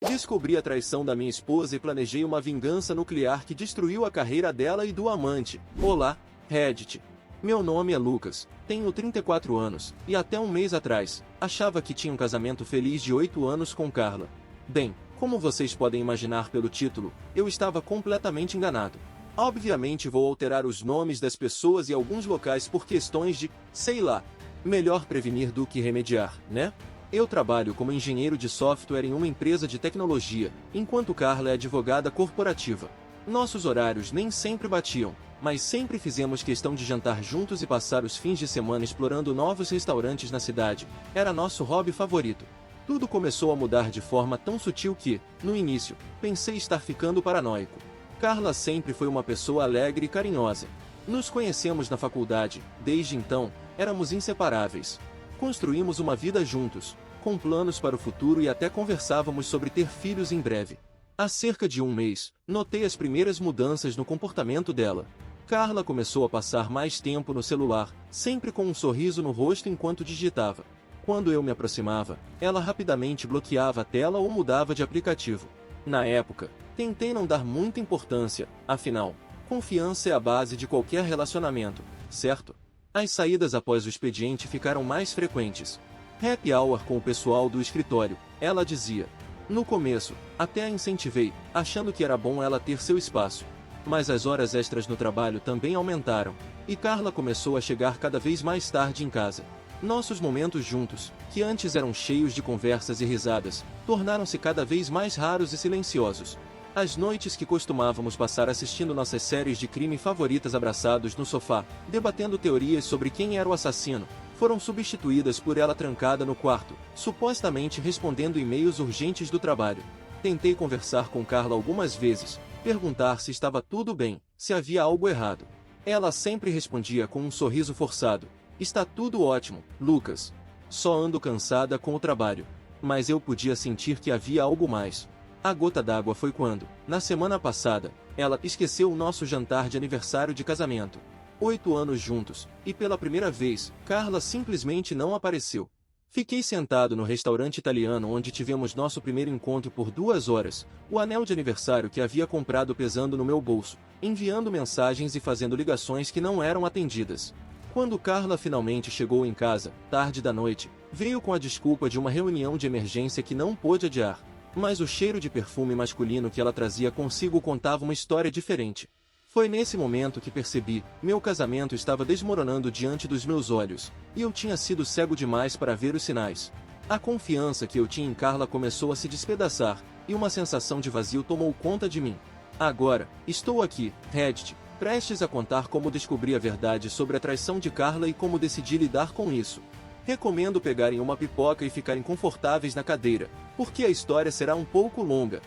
Descobri a traição da minha esposa e planejei uma vingança nuclear que destruiu a carreira dela e do amante. Olá, Reddit. Meu nome é Lucas, tenho 34 anos, e até um mês atrás, achava que tinha um casamento feliz de 8 anos com Carla. Bem, como vocês podem imaginar pelo título, eu estava completamente enganado. Obviamente vou alterar os nomes das pessoas e alguns locais por questões de, sei lá, melhor prevenir do que remediar, né? Eu trabalho como engenheiro de software em uma empresa de tecnologia, enquanto Carla é advogada corporativa. Nossos horários nem sempre batiam, mas sempre fizemos questão de jantar juntos e passar os fins de semana explorando novos restaurantes na cidade. Era nosso hobby favorito. Tudo começou a mudar de forma tão sutil que, no início, pensei estar ficando paranoico. Carla sempre foi uma pessoa alegre e carinhosa. Nos conhecemos na faculdade, desde então, éramos inseparáveis. Construímos uma vida juntos, com planos para o futuro e até conversávamos sobre ter filhos em breve. Há cerca de um mês, notei as primeiras mudanças no comportamento dela. Carla começou a passar mais tempo no celular, sempre com um sorriso no rosto enquanto digitava. Quando eu me aproximava, ela rapidamente bloqueava a tela ou mudava de aplicativo. Na época, tentei não dar muita importância, afinal, confiança é a base de qualquer relacionamento, certo? As saídas após o expediente ficaram mais frequentes. Happy hour com o pessoal do escritório, ela dizia. No começo, até a incentivei, achando que era bom ela ter seu espaço. Mas as horas extras no trabalho também aumentaram, e Carla começou a chegar cada vez mais tarde em casa. Nossos momentos juntos, que antes eram cheios de conversas e risadas, tornaram-se cada vez mais raros e silenciosos. As noites que costumávamos passar assistindo nossas séries de crime favoritas abraçados no sofá, debatendo teorias sobre quem era o assassino, foram substituídas por ela trancada no quarto, supostamente respondendo e-mails urgentes do trabalho. Tentei conversar com Carla algumas vezes, perguntar se estava tudo bem, se havia algo errado. Ela sempre respondia com um sorriso forçado. Está tudo ótimo, Lucas. Só ando cansada com o trabalho. Mas eu podia sentir que havia algo mais. A gota d'água foi quando, na semana passada, ela esqueceu o nosso jantar de aniversário de casamento. 8 anos juntos, e pela primeira vez, Carla simplesmente não apareceu. Fiquei sentado no restaurante italiano onde tivemos nosso primeiro encontro por 2 horas, o anel de aniversário que havia comprado pesando no meu bolso, enviando mensagens e fazendo ligações que não eram atendidas. Quando Carla finalmente chegou em casa, tarde da noite, veio com a desculpa de uma reunião de emergência que não pôde adiar. Mas o cheiro de perfume masculino que ela trazia consigo contava uma história diferente. Foi nesse momento que percebi, meu casamento estava desmoronando diante dos meus olhos, e eu tinha sido cego demais para ver os sinais. A confiança que eu tinha em Carla começou a se despedaçar, e uma sensação de vazio tomou conta de mim. Agora, estou aqui, Reddit, prestes a contar como descobri a verdade sobre a traição de Carla e como decidi lidar com isso. Recomendo pegarem uma pipoca e ficarem confortáveis na cadeira, porque a história será um pouco longa.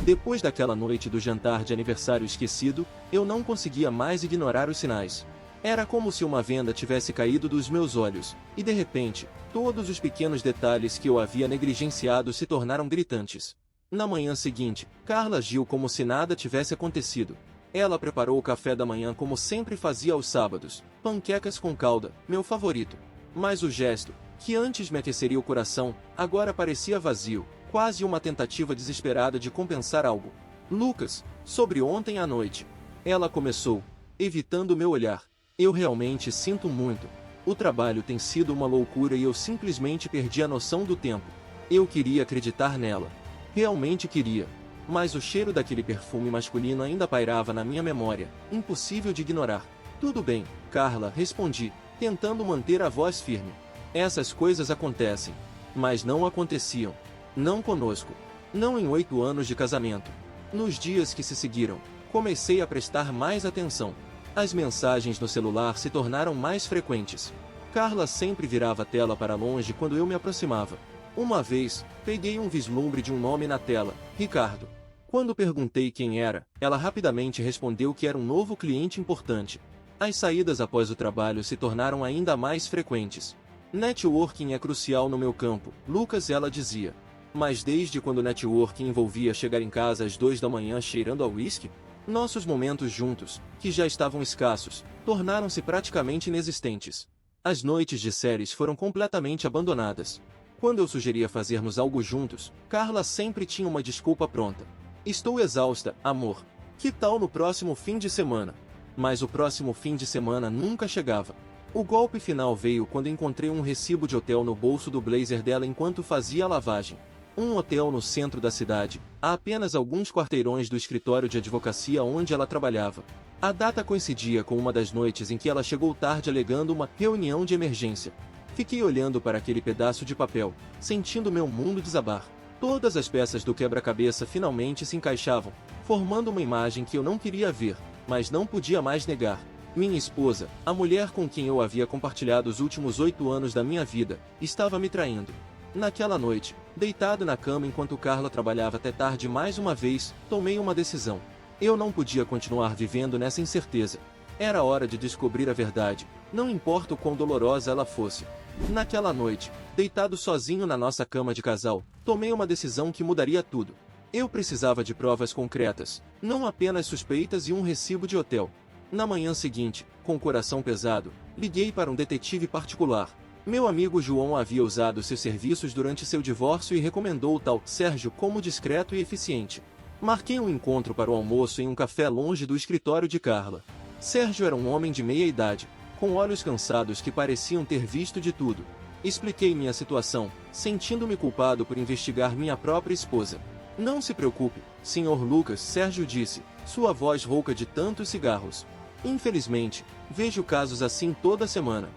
Depois daquela noite do jantar de aniversário esquecido, eu não conseguia mais ignorar os sinais. Era como se uma venda tivesse caído dos meus olhos, e de repente, todos os pequenos detalhes que eu havia negligenciado se tornaram gritantes. Na manhã seguinte, Carla agiu como se nada tivesse acontecido. Ela preparou o café da manhã como sempre fazia aos sábados, panquecas com calda, meu favorito. Mas o gesto, que antes me aqueceria o coração, agora parecia vazio, quase uma tentativa desesperada de compensar algo. Lucas, sobre ontem à noite. Ela começou, evitando meu olhar. Eu realmente sinto muito. O trabalho tem sido uma loucura e eu simplesmente perdi a noção do tempo. Eu queria acreditar nela. Realmente queria. Mas o cheiro daquele perfume masculino ainda pairava na minha memória, impossível de ignorar. Tudo bem, Carla, respondi, tentando manter a voz firme. Essas coisas acontecem. Mas não aconteciam. Não conosco. Não em 8 anos de casamento. Nos dias que se seguiram, comecei a prestar mais atenção. As mensagens no celular se tornaram mais frequentes. Carla sempre virava a tela para longe quando eu me aproximava. Uma vez, peguei um vislumbre de um nome na tela, Ricardo. Quando perguntei quem era, ela rapidamente respondeu que era um novo cliente importante. As saídas após o trabalho se tornaram ainda mais frequentes. Networking é crucial no meu campo, Lucas, ela dizia. Mas desde quando networking envolvia chegar em casa às 2 da manhã cheirando a uísque? Nossos momentos juntos, que já estavam escassos, tornaram-se praticamente inexistentes. As noites de séries foram completamente abandonadas. Quando eu sugeria fazermos algo juntos, Carla sempre tinha uma desculpa pronta. Estou exausta, amor. Que tal no próximo fim de semana? Mas o próximo fim de semana nunca chegava. O golpe final veio quando encontrei um recibo de hotel no bolso do blazer dela enquanto fazia a lavagem. Um hotel no centro da cidade, a apenas alguns quarteirões do escritório de advocacia onde ela trabalhava. A data coincidia com uma das noites em que ela chegou tarde alegando uma reunião de emergência. Fiquei olhando para aquele pedaço de papel, sentindo meu mundo desabar. Todas as peças do quebra-cabeça finalmente se encaixavam, formando uma imagem que eu não queria ver, mas não podia mais negar. Minha esposa, a mulher com quem eu havia compartilhado os últimos 8 anos da minha vida, estava me traindo. Naquela noite, deitado na cama enquanto Carla trabalhava até tarde mais uma vez, tomei uma decisão. Eu não podia continuar vivendo nessa incerteza. Era hora de descobrir a verdade, não importa o quão dolorosa ela fosse. Naquela noite, deitado sozinho na nossa cama de casal, tomei uma decisão que mudaria tudo. Eu precisava de provas concretas, não apenas suspeitas e um recibo de hotel. Na manhã seguinte, com o coração pesado, liguei para um detetive particular. Meu amigo João havia usado seus serviços durante seu divórcio e recomendou o tal Sérgio como discreto e eficiente. Marquei um encontro para o almoço em um café longe do escritório de Carla. Sérgio era um homem de meia idade, com olhos cansados que pareciam ter visto de tudo. Expliquei minha situação, sentindo-me culpado por investigar minha própria esposa. Não se preocupe, Sr. Lucas, Sérgio disse, sua voz rouca de tantos cigarros. Infelizmente, vejo casos assim toda semana.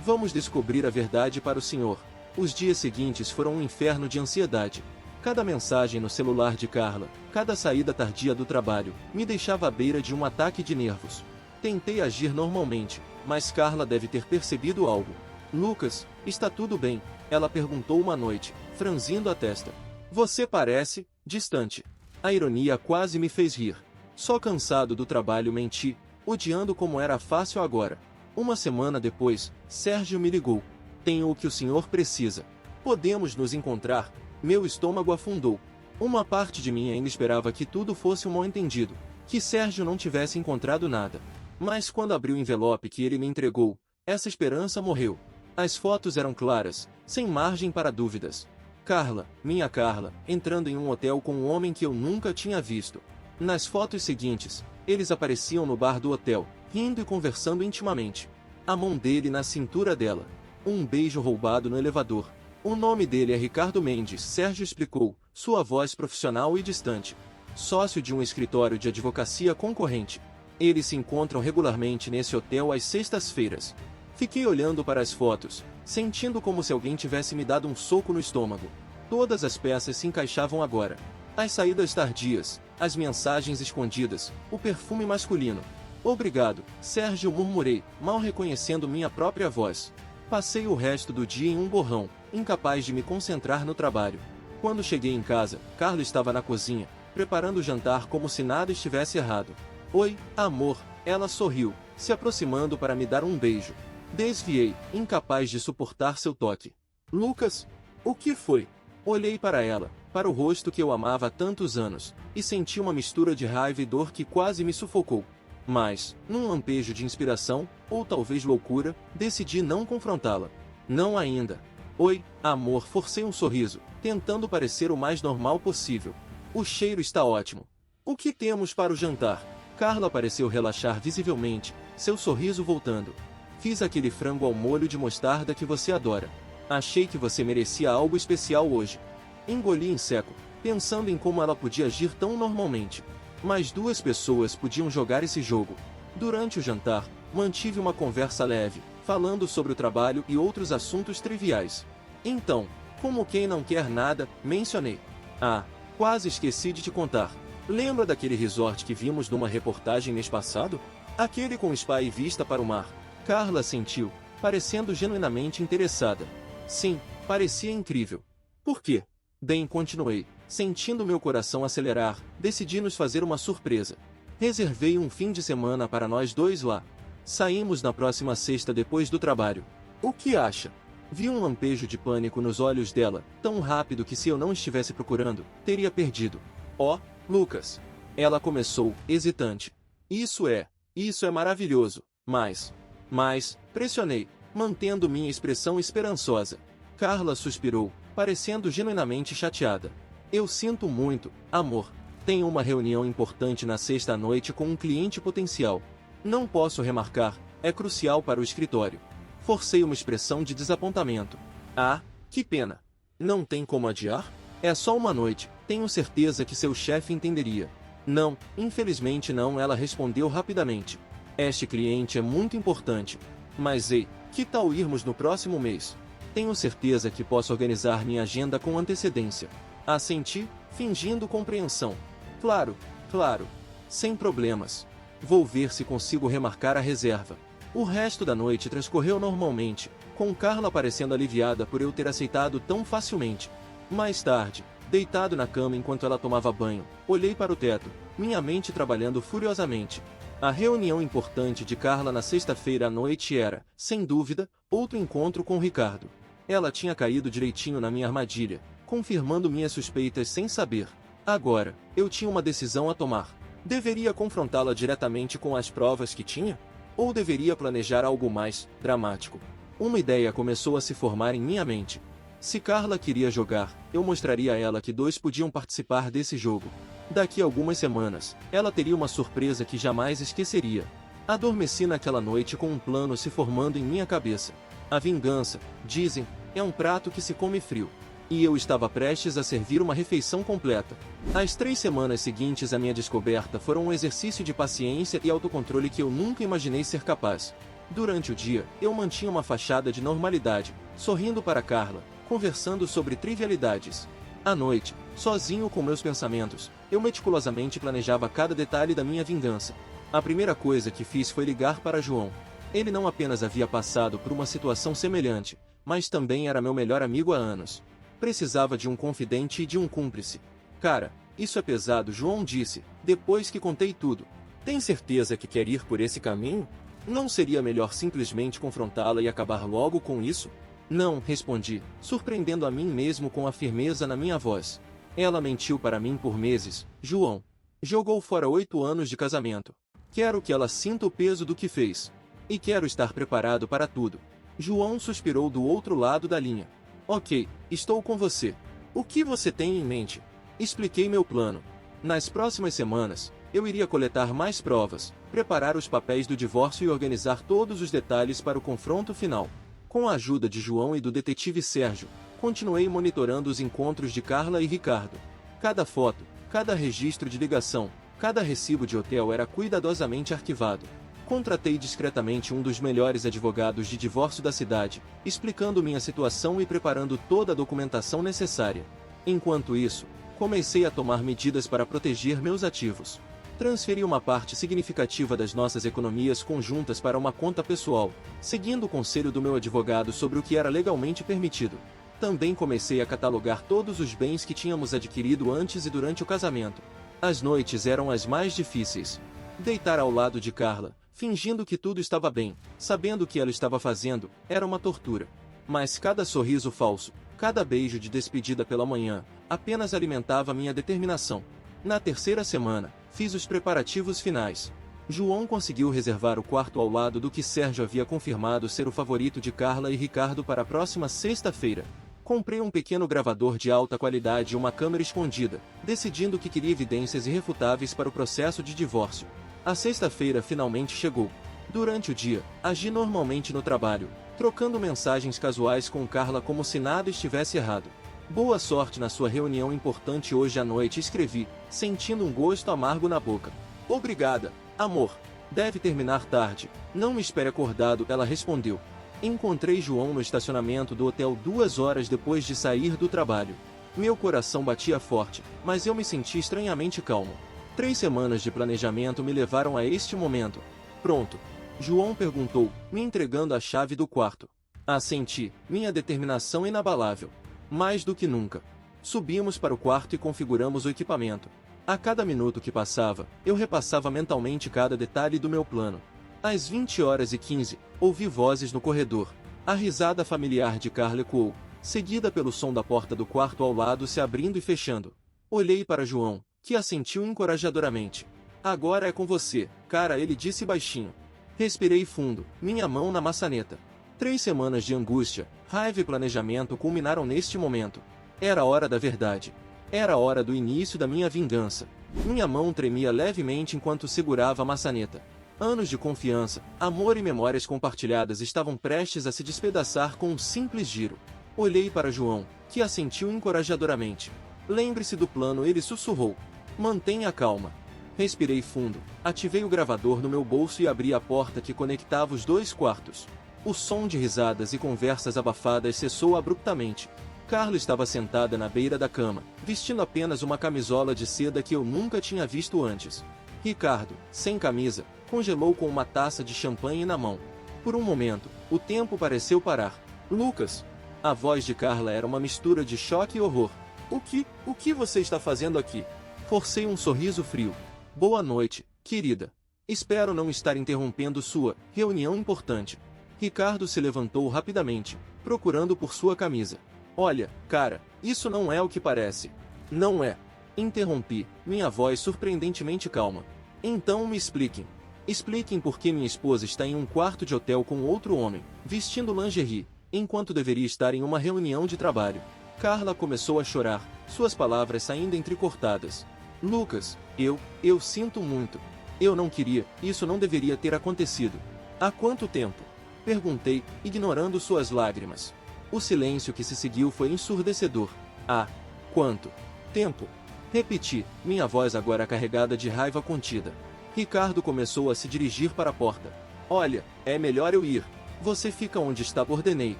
Vamos descobrir a verdade para o senhor. Os dias seguintes foram um inferno de ansiedade. Cada mensagem no celular de Carla, cada saída tardia do trabalho, me deixava à beira de um ataque de nervos. Tentei agir normalmente, mas Carla deve ter percebido algo. Lucas, está tudo bem? Ela perguntou uma noite, franzindo a testa. Você parece distante. A ironia quase me fez rir. Só cansado do trabalho menti, odiando como era fácil agora. Uma semana depois, Sérgio me ligou. Tenho o que o senhor precisa. Podemos nos encontrar? Meu estômago afundou. Uma parte de mim ainda esperava que tudo fosse um mal-entendido, que Sérgio não tivesse encontrado nada. Mas quando abri o envelope que ele me entregou, essa esperança morreu. As fotos eram claras, sem margem para dúvidas. Carla, minha Carla, entrando em um hotel com um homem que eu nunca tinha visto. Nas fotos seguintes, eles apareciam no bar do hotel, rindo e conversando intimamente. A mão dele na cintura dela. Um beijo roubado no elevador. O nome dele é Ricardo Mendes, Sérgio explicou, sua voz profissional e distante. Sócio de um escritório de advocacia concorrente. Eles se encontram regularmente nesse hotel às sextas-feiras. Fiquei olhando para as fotos, sentindo como se alguém tivesse me dado um soco no estômago. Todas as peças se encaixavam agora. As saídas tardias, as mensagens escondidas, o perfume masculino. Obrigado, Sérgio, murmurei, mal reconhecendo minha própria voz. Passei o resto do dia em um borrão, incapaz de me concentrar no trabalho. Quando cheguei em casa, Carla estava na cozinha, preparando o jantar como se nada estivesse errado. Oi, amor, ela sorriu, se aproximando para me dar um beijo. Desviei, incapaz de suportar seu toque. Lucas? O que foi? Olhei para ela, para o rosto que eu amava há tantos anos, e senti uma mistura de raiva e dor que quase me sufocou. Mas, num lampejo de inspiração, ou talvez loucura, decidi não confrontá-la. Não ainda. Oi, amor, forcei um sorriso, tentando parecer o mais normal possível. O cheiro está ótimo. O que temos para o jantar? Carla pareceu relaxar visivelmente, seu sorriso voltando. Fiz aquele frango ao molho de mostarda que você adora. Achei que você merecia algo especial hoje. Engoli em seco, pensando em como ela podia agir tão normalmente. Mas duas pessoas podiam jogar esse jogo. Durante o jantar, mantive uma conversa leve, falando sobre o trabalho e outros assuntos triviais. Então, como quem não quer nada, mencionei. Ah, quase esqueci de te contar. Lembra daquele resort que vimos numa reportagem mês passado? Aquele com spa e vista para o mar. Carla assentiu, parecendo genuinamente interessada. Sim, parecia incrível. Por quê? Bem, continuei, sentindo meu coração acelerar, decidi nos fazer uma surpresa. Reservei um fim de semana para nós dois lá. Saímos na próxima sexta depois do trabalho. O que acha? Vi um lampejo de pânico nos olhos dela, tão rápido que se eu não estivesse procurando, teria perdido. Oh, Lucas! Ela começou, hesitante. Isso é maravilhoso, mas, pressionei, mantendo minha expressão esperançosa. Carla suspirou. parecendo genuinamente chateada. Eu sinto muito, amor. Tenho uma reunião importante na sexta à noite com um cliente potencial. Não posso remarcar, é crucial para o escritório. Forcei uma expressão de desapontamento. Ah, que pena. Não tem como adiar? É só uma noite, tenho certeza que seu chefe entenderia. Não, infelizmente não, ela respondeu rapidamente. Este cliente é muito importante. Mas ei, que tal irmos no próximo mês? Tenho certeza que posso organizar minha agenda com antecedência. Assenti, fingindo compreensão. Claro, claro. Sem problemas. Vou ver se consigo remarcar a reserva. O resto da noite transcorreu normalmente, com Carla parecendo aliviada por eu ter aceitado tão facilmente. Mais tarde, deitado na cama enquanto ela tomava banho, olhei para o teto, minha mente trabalhando furiosamente. A reunião importante de Carla na sexta-feira à noite era, sem dúvida, outro encontro com Ricardo. Ela tinha caído direitinho na minha armadilha, confirmando minhas suspeitas sem saber. Agora, eu tinha uma decisão a tomar. Deveria confrontá-la diretamente com as provas que tinha? Ou deveria planejar algo mais dramático? Uma ideia começou a se formar em minha mente. Se Carla queria jogar, eu mostraria a ela que dois podiam participar desse jogo. Daqui a algumas semanas, ela teria uma surpresa que jamais esqueceria. Adormeci naquela noite com um plano se formando em minha cabeça. A vingança, dizem, é um prato que se come frio. E eu estava prestes a servir uma refeição completa. As 3 semanas seguintes à minha descoberta foram um exercício de paciência e autocontrole que eu nunca imaginei ser capaz. Durante o dia, eu mantinha uma fachada de normalidade, sorrindo para Carla, conversando sobre trivialidades. À noite, sozinho com meus pensamentos, eu meticulosamente planejava cada detalhe da minha vingança. A primeira coisa que fiz foi ligar para João. Ele não apenas havia passado por uma situação semelhante, mas também era meu melhor amigo há anos. Precisava de um confidente e de um cúmplice. Cara, isso é pesado, João disse, depois que contei tudo. Tem certeza que quer ir por esse caminho? Não seria melhor simplesmente confrontá-la e acabar logo com isso? Não, respondi, surpreendendo a mim mesmo com a firmeza na minha voz. Ela mentiu para mim por meses, João. Jogou fora 8 anos de casamento. Quero que ela sinta o peso do que fez. E quero estar preparado para tudo. João suspirou do outro lado da linha. Ok, estou com você. O que você tem em mente? Expliquei meu plano. Nas próximas semanas, eu iria coletar mais provas, preparar os papéis do divórcio e organizar todos os detalhes para o confronto final. Com a ajuda de João e do detetive Sérgio, continuei monitorando os encontros de Carla e Ricardo. Cada foto, cada registro de ligação, cada recibo de hotel era cuidadosamente arquivado. Contratei discretamente um dos melhores advogados de divórcio da cidade, explicando minha situação e preparando toda a documentação necessária. Enquanto isso, comecei a tomar medidas para proteger meus ativos. Transferi uma parte significativa das nossas economias conjuntas para uma conta pessoal, seguindo o conselho do meu advogado sobre o que era legalmente permitido. Também comecei a catalogar todos os bens que tínhamos adquirido antes e durante o casamento. As noites eram as mais difíceis. Deitar ao lado de Carla, fingindo que tudo estava bem, sabendo o que ela estava fazendo, era uma tortura. Mas cada sorriso falso, cada beijo de despedida pela manhã, apenas alimentava minha determinação. Na terceira semana, fiz os preparativos finais. João conseguiu reservar o quarto ao lado do que Sérgio havia confirmado ser o favorito de Carla e Ricardo para a próxima sexta-feira. Comprei um pequeno gravador de alta qualidade e uma câmera escondida, decidindo que queria evidências irrefutáveis para o processo de divórcio. A sexta-feira finalmente chegou. Durante o dia, agi normalmente no trabalho, trocando mensagens casuais com Carla como se nada estivesse errado. Boa sorte na sua reunião importante hoje à noite, escrevi, sentindo um gosto amargo na boca. Obrigada, amor. Deve terminar tarde. Não me espere acordado, ela respondeu. Encontrei João no estacionamento do hotel 2 horas depois de sair do trabalho. Meu coração batia forte, mas eu me senti estranhamente calmo. 3 semanas de planejamento me levaram a este momento. Pronto? João perguntou, me entregando a chave do quarto. Assenti, minha determinação inabalável. Mais do que nunca. Subimos para o quarto e configuramos o equipamento. A cada minuto que passava, eu repassava mentalmente cada detalhe do meu plano. Às 20h15, ouvi vozes no corredor. A risada familiar de Carla ecoou, seguida pelo som da porta do quarto ao lado se abrindo e fechando. Olhei para João, que assentiu encorajadoramente. Agora é com você, cara, ele disse baixinho. Respirei fundo, minha mão na maçaneta. 3 semanas de angústia, raiva e planejamento culminaram neste momento. Era a hora da verdade. Era a hora do início da minha vingança. Minha mão tremia levemente enquanto segurava a maçaneta. Anos de confiança, amor e memórias compartilhadas estavam prestes a se despedaçar com um simples giro. Olhei para João, que assentiu encorajadoramente. Lembre-se do plano, ele sussurrou. Mantenha calma. Respirei fundo, ativei o gravador no meu bolso e abri a porta que conectava os 2 quartos. O som de risadas e conversas abafadas cessou abruptamente. Carla estava sentada na beira da cama, vestindo apenas uma camisola de seda que eu nunca tinha visto antes. Ricardo, sem camisa, congelou com uma taça de champanhe na mão. Por um momento, o tempo pareceu parar. Lucas! A voz de Carla era uma mistura de choque e horror. O que você está fazendo aqui? Forcei um sorriso frio. Boa noite, querida. Espero não estar interrompendo sua reunião importante. Ricardo se levantou rapidamente, procurando por sua camisa. Olha, cara, isso não é o que parece. Não é. Interrompi, minha voz surpreendentemente calma. Então me expliquem. Expliquem por que minha esposa está em um quarto de hotel com outro homem, vestindo lingerie, enquanto deveria estar em uma reunião de trabalho. Carla começou a chorar, suas palavras saindo entrecortadas. Lucas, eu sinto muito. Eu não queria, isso não deveria ter acontecido. Há quanto tempo? Perguntei, ignorando suas lágrimas. O silêncio que se seguiu foi ensurdecedor. Ah, quanto tempo? Repeti, minha voz agora carregada de raiva contida. Ricardo começou a se dirigir para a porta. Olha, é melhor eu ir. Você fica onde está, ordenei,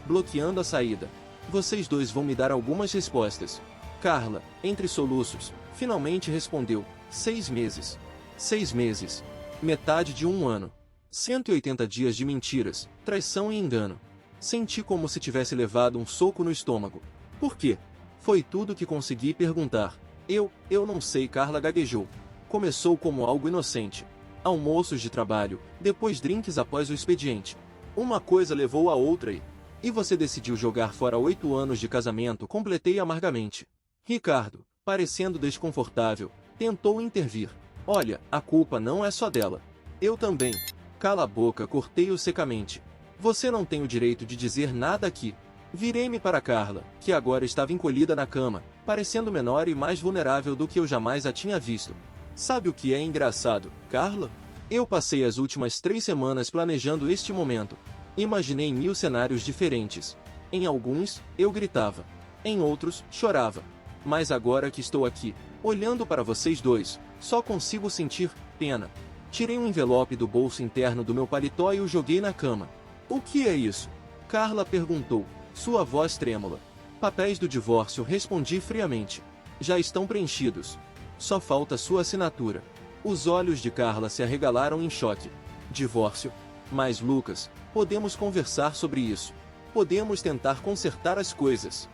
bloqueando a saída. Vocês dois vão me dar algumas respostas. Carla, entre soluços, finalmente respondeu. 6 meses. 6 meses. Metade de 1 ano. 180 dias de mentiras, traição e engano. Senti como se tivesse levado um soco no estômago. Por quê? Foi tudo que consegui perguntar. Eu não sei, Carla gaguejou. Começou como algo inocente. Almoços de trabalho, depois drinks após o expediente. Uma coisa levou a outra e você decidiu jogar fora 8 anos de casamento, completei amargamente. Ricardo, parecendo desconfortável, tentou intervir. Olha, a culpa não é só dela. Eu também. Cala a boca, cortei-o secamente. Você não tem o direito de dizer nada aqui. Virei-me para Carla, que agora estava encolhida na cama, parecendo menor e mais vulnerável do que eu jamais a tinha visto. Sabe o que é engraçado, Carla? Eu passei as últimas 3 semanas planejando este momento. Imaginei 1000 cenários diferentes. Em alguns, eu gritava. Em outros, chorava. Mas agora que estou aqui, olhando para vocês dois, só consigo sentir pena. Tirei um envelope do bolso interno do meu paletó e o joguei na cama. O que é isso? Carla perguntou, sua voz trêmula. Papéis do divórcio, respondi friamente. Já estão preenchidos. Só falta sua assinatura. Os olhos de Carla se arregalaram em choque. Divórcio? Mas Lucas, podemos conversar sobre isso. Podemos tentar consertar as coisas.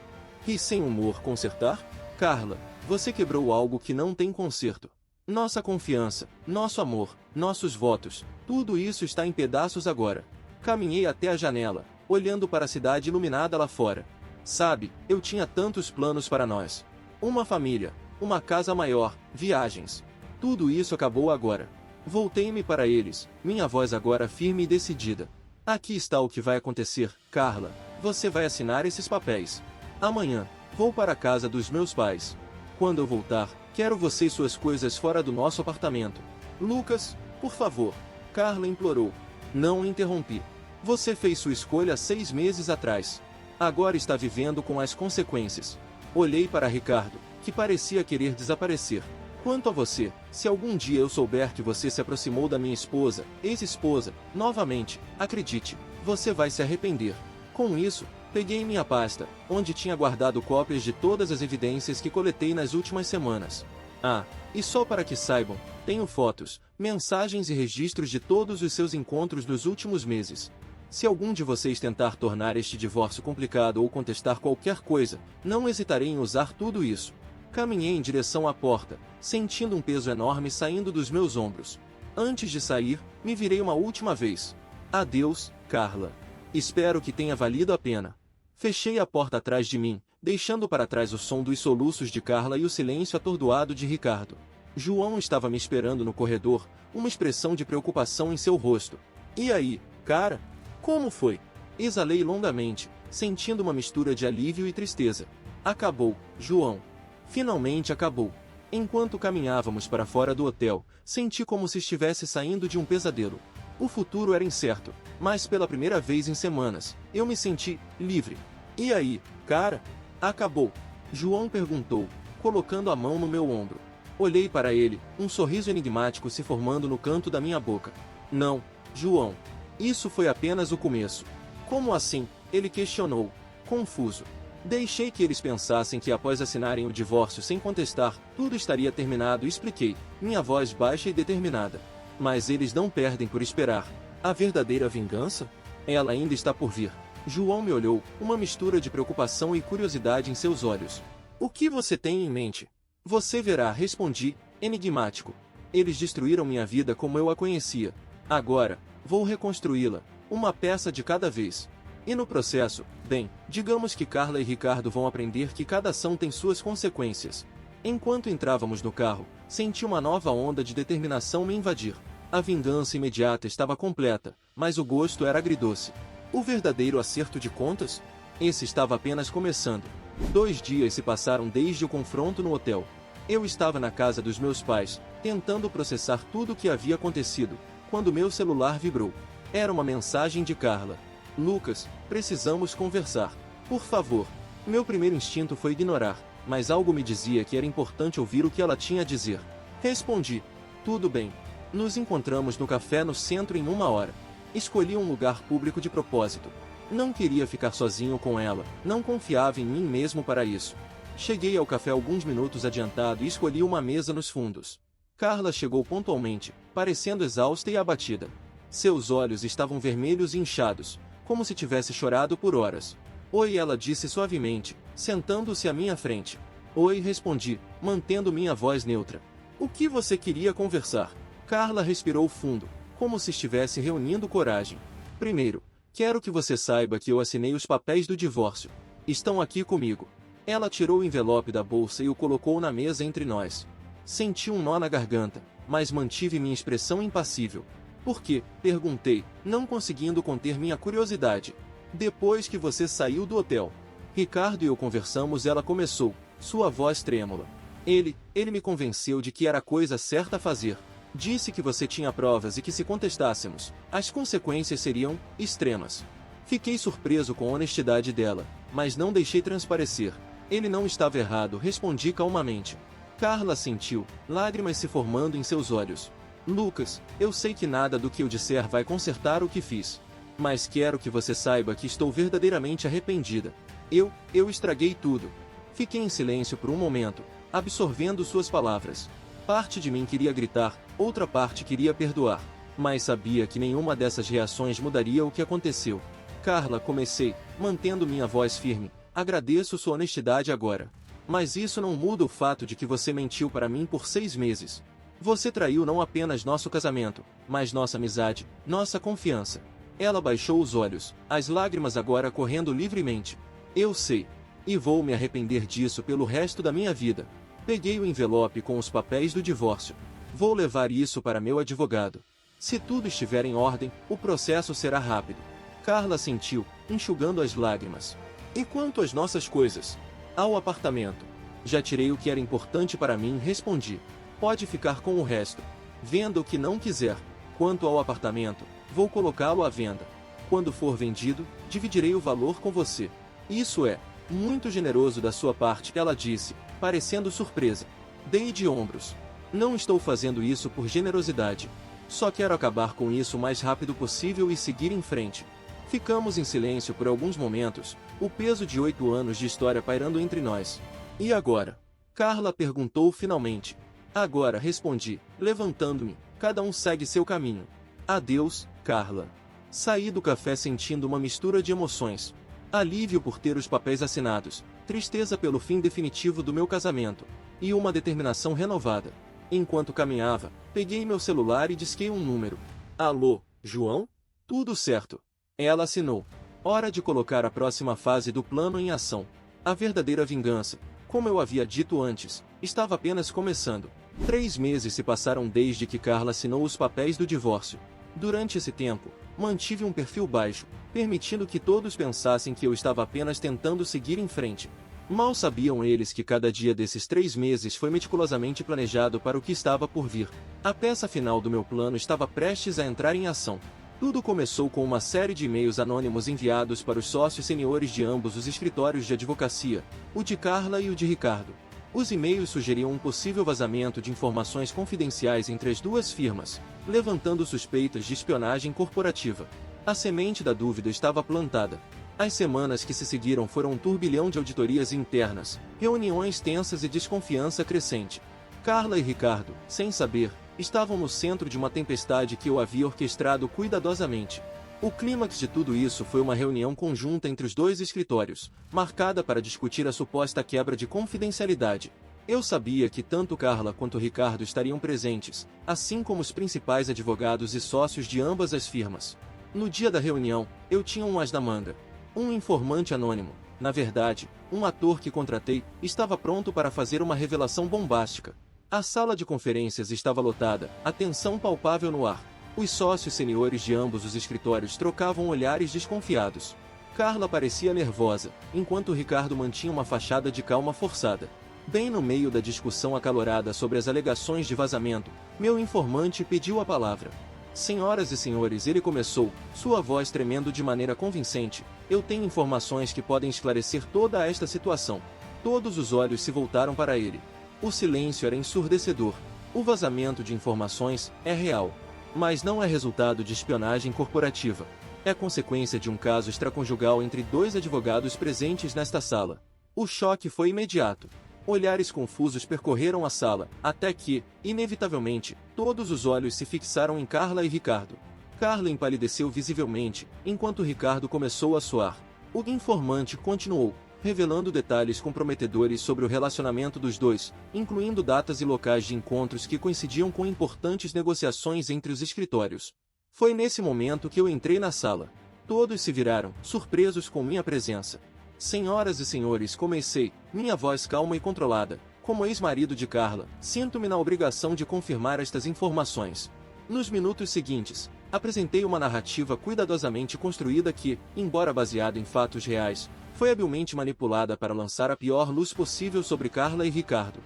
Ri sem humor. Consertar? Carla, você quebrou algo que não tem conserto. Nossa confiança, nosso amor, nossos votos, tudo isso está em pedaços agora. Caminhei até a janela, olhando para a cidade iluminada lá fora. Sabe, eu tinha tantos planos para nós. Uma família, uma casa maior, viagens. Tudo isso acabou agora. Voltei-me para eles, minha voz agora firme e decidida. Aqui está o que vai acontecer, Carla. Você vai assinar esses papéis. Amanhã, vou para a casa dos meus pais. Quando eu voltar, quero você e suas coisas fora do nosso apartamento. Lucas, por favor. Carla implorou. Não o interrompi. Você fez sua escolha 6 meses atrás. Agora está vivendo com as consequências. Olhei para Ricardo, que parecia querer desaparecer. Quanto a você, se algum dia eu souber que você se aproximou da minha esposa, ex-esposa, novamente, acredite, você vai se arrepender. Com isso, peguei minha pasta, onde tinha guardado cópias de todas as evidências que coletei nas últimas semanas. Ah, e só para que saibam, tenho fotos, mensagens e registros de todos os seus encontros nos últimos meses. Se algum de vocês tentar tornar este divórcio complicado ou contestar qualquer coisa, não hesitarei em usar tudo isso. Caminhei em direção à porta, sentindo um peso enorme saindo dos meus ombros. Antes de sair, me virei uma última vez. Adeus, Carla. Espero que tenha valido a pena. Fechei a porta atrás de mim, deixando para trás o som dos soluços de Carla e o silêncio atordoado de Ricardo. João estava me esperando no corredor, uma expressão de preocupação em seu rosto. E aí, cara? Como foi? Exalei longamente, sentindo uma mistura de alívio e tristeza. Acabou, João. Finalmente acabou. Enquanto caminhávamos para fora do hotel, senti como se estivesse saindo de um pesadelo. O futuro era incerto, mas pela primeira vez em semanas, eu me senti livre. E aí, cara? Acabou? João perguntou, colocando a mão no meu ombro. Olhei para ele, um sorriso enigmático se formando no canto da minha boca. Não, João. Isso foi apenas o começo. Como assim? Ele questionou, confuso. Deixei que eles pensassem que após assinarem o divórcio sem contestar, tudo estaria terminado e expliquei, minha voz baixa e determinada. Mas eles não perdem por esperar. A verdadeira vingança? Ela ainda está por vir. João me olhou, uma mistura de preocupação e curiosidade em seus olhos. O que você tem em mente? Você verá, respondi, enigmático. Eles destruíram minha vida como eu a conhecia. Agora, vou reconstruí-la, uma peça de cada vez. E no processo, bem, digamos que Carla e Ricardo vão aprender que cada ação tem suas consequências. Enquanto entrávamos no carro, senti uma nova onda de determinação me invadir. A vingança imediata estava completa, mas o gosto era agridoce. O verdadeiro acerto de contas? Esse estava apenas começando. 2 dias se passaram desde o confronto no hotel. Eu estava na casa dos meus pais, tentando processar tudo o que havia acontecido, quando meu celular vibrou. Era uma mensagem de Carla. Lucas, precisamos conversar. Por favor. Meu primeiro instinto foi ignorar, mas algo me dizia que era importante ouvir o que ela tinha a dizer. Respondi. Tudo bem. Nos encontramos no café no centro em 1 hora. Escolhi um lugar público de propósito. Não queria ficar sozinho com ela, não confiava em mim mesmo para isso. Cheguei ao café alguns minutos adiantado e escolhi uma mesa nos fundos. Carla chegou pontualmente, parecendo exausta e abatida. Seus olhos estavam vermelhos e inchados, como se tivesse chorado por horas. Oi, ela disse suavemente, sentando-se à minha frente. Oi, respondi, mantendo minha voz neutra. O que você queria conversar? Carla respirou fundo, como se estivesse reunindo coragem. Primeiro, quero que você saiba que eu assinei os papéis do divórcio. Estão aqui comigo. Ela tirou o envelope da bolsa e o colocou na mesa entre nós. Senti um nó na garganta, mas mantive minha expressão impassível. Por quê? Perguntei, não conseguindo conter minha curiosidade. Depois que você saiu do hotel. Ricardo e eu conversamos, ela começou, sua voz trêmula. Ele me convenceu de que era a coisa certa a fazer. Disse que você tinha provas e que se contestássemos, as consequências seriam extremas. Fiquei surpreso com a honestidade dela, mas não deixei transparecer. Ele não estava errado, respondi calmamente. Carla sentiu, lágrimas se formando em seus olhos. Lucas, eu sei que nada do que eu disser vai consertar o que fiz. Mas quero que você saiba que estou verdadeiramente arrependida. Eu estraguei tudo. Fiquei em silêncio por um momento, absorvendo suas palavras. Parte de mim queria gritar, outra parte queria perdoar. Mas sabia que nenhuma dessas reações mudaria o que aconteceu. Carla, comecei, mantendo minha voz firme. Agradeço sua honestidade agora. Mas isso não muda o fato de que você mentiu para mim por 6 meses. Você traiu não apenas nosso casamento, mas nossa amizade, nossa confiança. Ela baixou os olhos, as lágrimas agora correndo livremente. Eu sei. E vou me arrepender disso pelo resto da minha vida. Peguei o envelope com os papéis do divórcio. Vou levar isso para meu advogado. Se tudo estiver em ordem, o processo será rápido. Carla sentiu, enxugando as lágrimas. E quanto às nossas coisas? Ao apartamento. Já tirei o que era importante para mim, respondi. Pode ficar com o resto. Venda o que não quiser. Quanto ao apartamento, vou colocá-lo à venda. Quando for vendido, dividirei o valor com você. Isso é muito generoso da sua parte, ela disse, parecendo surpresa. Dei de ombros. Não estou fazendo isso por generosidade. Só quero acabar com isso o mais rápido possível e seguir em frente. Ficamos em silêncio por alguns momentos, o peso de 8 anos de história pairando entre nós. E agora? Carla perguntou finalmente. Agora, respondi, levantando-me, cada um segue seu caminho. Adeus, Carla. Saí do café sentindo uma mistura de emoções. Alívio por ter os papéis assinados, tristeza pelo fim definitivo do meu casamento, e uma determinação renovada. Enquanto caminhava, peguei meu celular e disquei um número. Alô, João? Tudo certo. Ela assinou. Hora de colocar a próxima fase do plano em ação. A verdadeira vingança, como eu havia dito antes, estava apenas começando. 3 meses se passaram desde que Carla assinou os papéis do divórcio. Durante esse tempo, Mantive um perfil baixo, permitindo que todos pensassem que eu estava apenas tentando seguir em frente. Mal sabiam eles que cada dia desses 3 meses foi meticulosamente planejado para o que estava por vir. A peça final do meu plano estava prestes a entrar em ação. Tudo começou com uma série de e-mails anônimos enviados para os sócios seniores de ambos os escritórios de advocacia, o de Carla e o de Ricardo. Os e-mails sugeriam um possível vazamento de informações confidenciais entre as duas firmas, levantando suspeitas de espionagem corporativa. A semente da dúvida estava plantada. As semanas que se seguiram foram um turbilhão de auditorias internas, reuniões tensas e desconfiança crescente. Carla e Ricardo, sem saber, estavam no centro de uma tempestade que eu havia orquestrado cuidadosamente. O clímax de tudo isso foi uma reunião conjunta entre os dois escritórios, marcada para discutir a suposta quebra de confidencialidade. Eu sabia que tanto Carla quanto Ricardo estariam presentes, assim como os principais advogados e sócios de ambas as firmas. No dia da reunião, eu tinha um as na manga. Um informante anônimo, na verdade, um ator que contratei, estava pronto para fazer uma revelação bombástica. A sala de conferências estava lotada, a tensão palpável no ar. Os sócios seniores de ambos os escritórios trocavam olhares desconfiados. Carla parecia nervosa, enquanto Ricardo mantinha uma fachada de calma forçada. Bem no meio da discussão acalorada sobre as alegações de vazamento, meu informante pediu a palavra. Senhoras e senhores, ele começou, sua voz tremendo de maneira convincente. Eu tenho informações que podem esclarecer toda esta situação. Todos os olhos se voltaram para ele. O silêncio era ensurdecedor. O vazamento de informações é real. Mas não é resultado de espionagem corporativa. É consequência de um caso extraconjugal entre 2 advogados presentes nesta sala. O choque foi imediato. Olhares confusos percorreram a sala, até que, inevitavelmente, todos os olhos se fixaram em Carla e Ricardo. Carla empalideceu visivelmente, enquanto Ricardo começou a suar. O informante continuou, revelando detalhes comprometedores sobre o relacionamento dos dois, incluindo datas e locais de encontros que coincidiam com importantes negociações entre os escritórios. Foi nesse momento que eu entrei na sala. Todos se viraram, surpresos com minha presença. Senhoras e senhores, comecei, minha voz calma e controlada. Como ex-marido de Carla, sinto-me na obrigação de confirmar estas informações. Nos minutos seguintes, apresentei uma narrativa cuidadosamente construída que, embora baseada em fatos reais, foi habilmente manipulada para lançar a pior luz possível sobre Carla e Ricardo.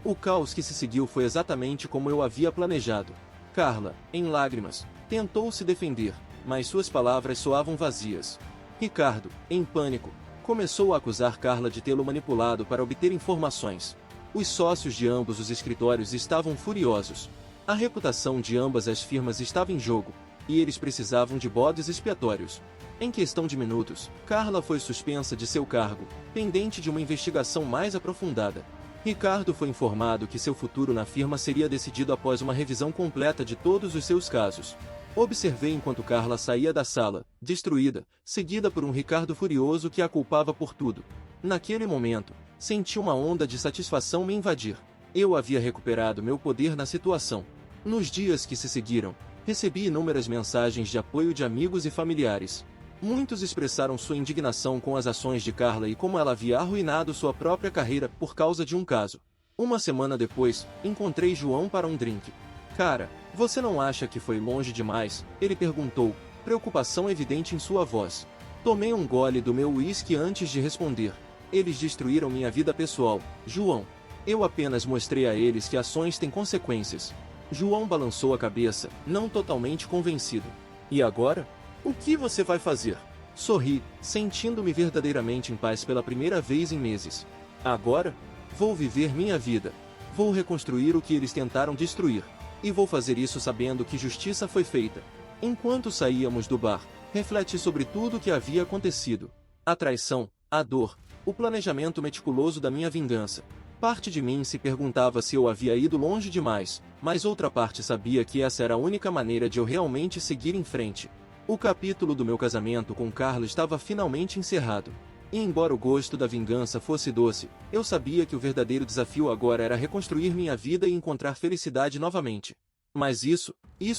O caos que se seguiu foi exatamente como eu havia planejado. Carla, em lágrimas, tentou se defender, mas suas palavras soavam vazias. Ricardo, em pânico, começou a acusar Carla de tê-lo manipulado para obter informações. Os sócios de ambos os escritórios estavam furiosos. A reputação de ambas as firmas estava em jogo, e eles precisavam de bodes expiatórios. Em questão de minutos, Carla foi suspensa de seu cargo, pendente de uma investigação mais aprofundada. Ricardo foi informado que seu futuro na firma seria decidido após uma revisão completa de todos os seus casos. Observei enquanto Carla saía da sala, destruída, seguida por um Ricardo furioso que a culpava por tudo. Naquele momento, senti uma onda de satisfação me invadir. Eu havia recuperado meu poder na situação. Nos dias que se seguiram, recebi inúmeras mensagens de apoio de amigos e familiares. Muitos expressaram sua indignação com as ações de Carla e como ela havia arruinado sua própria carreira por causa de um caso. Uma semana depois, encontrei João para um drink. Cara, você não acha que foi longe demais? Ele perguntou, preocupação evidente em sua voz. Tomei um gole do meu uísque antes de responder. Eles destruíram minha vida pessoal, João. Eu apenas mostrei a eles que ações têm consequências. João balançou a cabeça, não totalmente convencido. E agora? O que você vai fazer? Sorri, sentindo-me verdadeiramente em paz pela primeira vez em meses. Agora? Vou viver minha vida. Vou reconstruir o que eles tentaram destruir. E vou fazer isso sabendo que justiça foi feita. Enquanto saíamos do bar, refleti sobre tudo o que havia acontecido. A traição, a dor, o planejamento meticuloso da minha vingança. Parte de mim se perguntava se eu havia ido longe demais, mas outra parte sabia que essa era a única maneira de eu realmente seguir em frente. O capítulo do meu casamento com Carla estava finalmente encerrado. E embora o gosto da vingança fosse doce, eu sabia que o verdadeiro desafio agora era reconstruir minha vida e encontrar felicidade novamente. Mas isso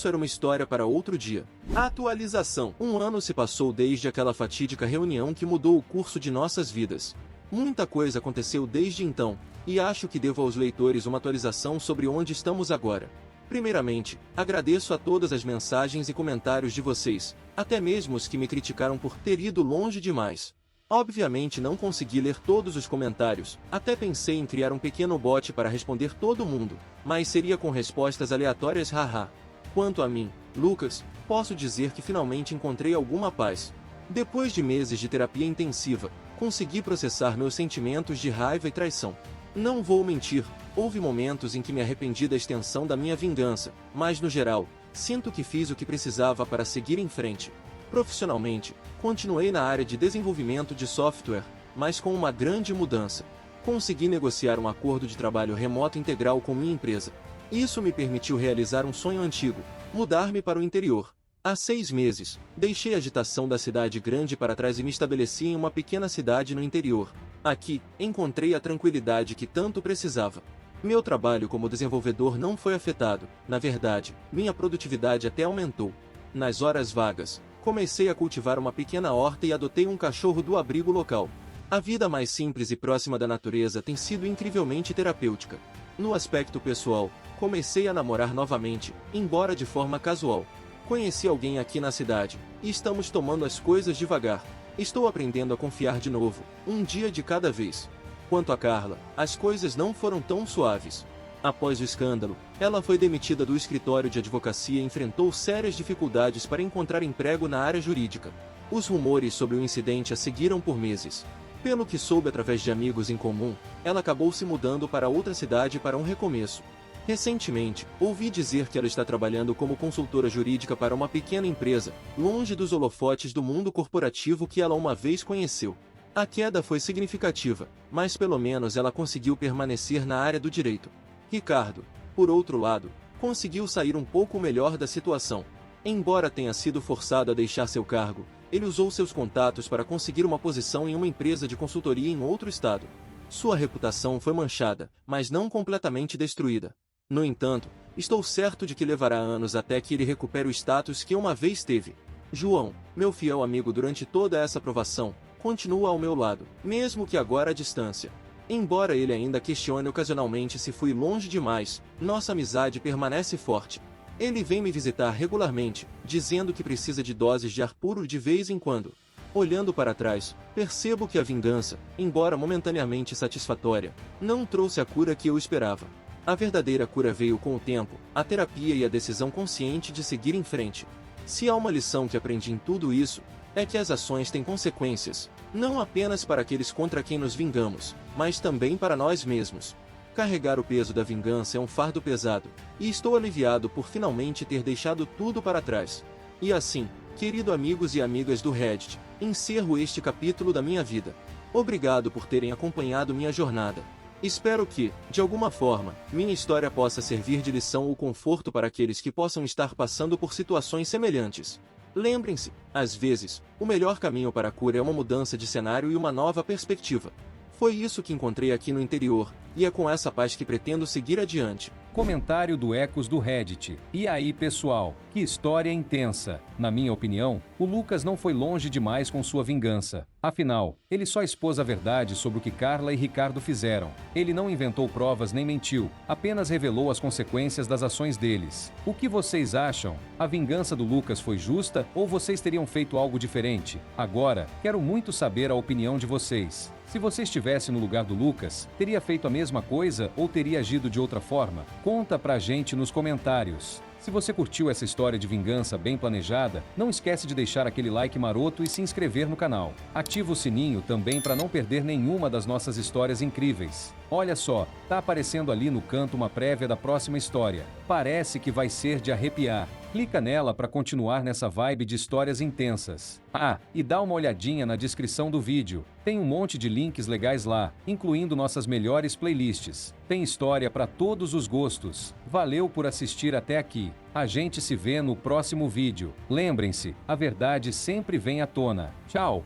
era uma história para outro dia. Atualização. 1 ano se passou desde aquela fatídica reunião que mudou o curso de nossas vidas. Muita coisa aconteceu desde então, e acho que devo aos leitores uma atualização sobre onde estamos agora. Primeiramente, agradeço a todas as mensagens e comentários de vocês, até mesmo os que me criticaram por ter ido longe demais. Obviamente não consegui ler todos os comentários, até pensei em criar um pequeno bot para responder todo mundo, mas seria com respostas aleatórias haha. Quanto a mim, Lucas, posso dizer que finalmente encontrei alguma paz. Depois de meses de terapia intensiva, consegui processar meus sentimentos de raiva e traição. Não vou mentir, houve momentos em que me arrependi da extensão da minha vingança, mas no geral, sinto que fiz o que precisava para seguir em frente. Profissionalmente, continuei na área de desenvolvimento de software, mas com uma grande mudança. Consegui negociar um acordo de trabalho remoto integral com minha empresa. Isso me permitiu realizar um sonho antigo, mudar-me para o interior. Há 6 meses, deixei a agitação da cidade grande para trás e me estabeleci em uma pequena cidade no interior. Aqui, encontrei a tranquilidade que tanto precisava. Meu trabalho como desenvolvedor não foi afetado, na verdade, minha produtividade até aumentou. Nas horas vagas, comecei a cultivar uma pequena horta e adotei um cachorro do abrigo local. A vida mais simples e próxima da natureza tem sido incrivelmente terapêutica. No aspecto pessoal, comecei a namorar novamente, embora de forma casual. Conheci alguém aqui na cidade, e estamos tomando as coisas devagar. Estou aprendendo a confiar de novo, um dia de cada vez. Quanto a Carla, as coisas não foram tão suaves. Após o escândalo, ela foi demitida do escritório de advocacia e enfrentou sérias dificuldades para encontrar emprego na área jurídica. Os rumores sobre o incidente a seguiram por meses. Pelo que soube através de amigos em comum, ela acabou se mudando para outra cidade para um recomeço. Recentemente, ouvi dizer que ela está trabalhando como consultora jurídica para uma pequena empresa, longe dos holofotes do mundo corporativo que ela uma vez conheceu. A queda foi significativa, mas pelo menos ela conseguiu permanecer na área do direito. Ricardo, por outro lado, conseguiu sair um pouco melhor da situação. Embora tenha sido forçado a deixar seu cargo, ele usou seus contatos para conseguir uma posição em uma empresa de consultoria em outro estado. Sua reputação foi manchada, mas não completamente destruída. No entanto, estou certo de que levará anos até que ele recupere o status que uma vez teve. João, meu fiel amigo durante toda essa provação, continua ao meu lado, mesmo que agora à distância. Embora ele ainda questione ocasionalmente se fui longe demais, nossa amizade permanece forte. Ele vem me visitar regularmente, dizendo que precisa de doses de ar puro de vez em quando. Olhando para trás, percebo que a vingança, embora momentaneamente satisfatória, não trouxe a cura que eu esperava. A verdadeira cura veio com o tempo, a terapia e a decisão consciente de seguir em frente. Se há uma lição que aprendi em tudo isso, é que as ações têm consequências, não apenas para aqueles contra quem nos vingamos, mas também para nós mesmos. Carregar o peso da vingança é um fardo pesado, e estou aliviado por finalmente ter deixado tudo para trás. E assim, querido amigos e amigas do Reddit, encerro este capítulo da minha vida. Obrigado por terem acompanhado minha jornada. Espero que, de alguma forma, minha história possa servir de lição ou conforto para aqueles que possam estar passando por situações semelhantes. Lembrem-se, às vezes, o melhor caminho para a cura é uma mudança de cenário e uma nova perspectiva. Foi isso que encontrei aqui no interior, e é com essa paz que pretendo seguir adiante. Comentário do Ecos do Reddit. E aí, pessoal, que história intensa. Na minha opinião, o Lucas não foi longe demais com sua vingança. Afinal, ele só expôs a verdade sobre o que Carla e Ricardo fizeram. Ele não inventou provas nem mentiu, apenas revelou as consequências das ações deles. O que vocês acham? A vingança do Lucas foi justa ou vocês teriam feito algo diferente? Agora, quero muito saber a opinião de vocês. Se você estivesse no lugar do Lucas, teria feito a mesma coisa ou teria agido de outra forma? Conta pra gente nos comentários. Se você curtiu essa história de vingança bem planejada, não esquece de deixar aquele like maroto e se inscrever no canal. Ativa o sininho também para não perder nenhuma das nossas histórias incríveis. Olha só, tá aparecendo ali no canto uma prévia da próxima história. Parece que vai ser de arrepiar. Clica nela para continuar nessa vibe de histórias intensas. Ah, e dá uma olhadinha na descrição do vídeo. Tem um monte de links legais lá, incluindo nossas melhores playlists. Tem história para todos os gostos. Valeu por assistir até aqui. A gente se vê no próximo vídeo. Lembrem-se, a verdade sempre vem à tona. Tchau!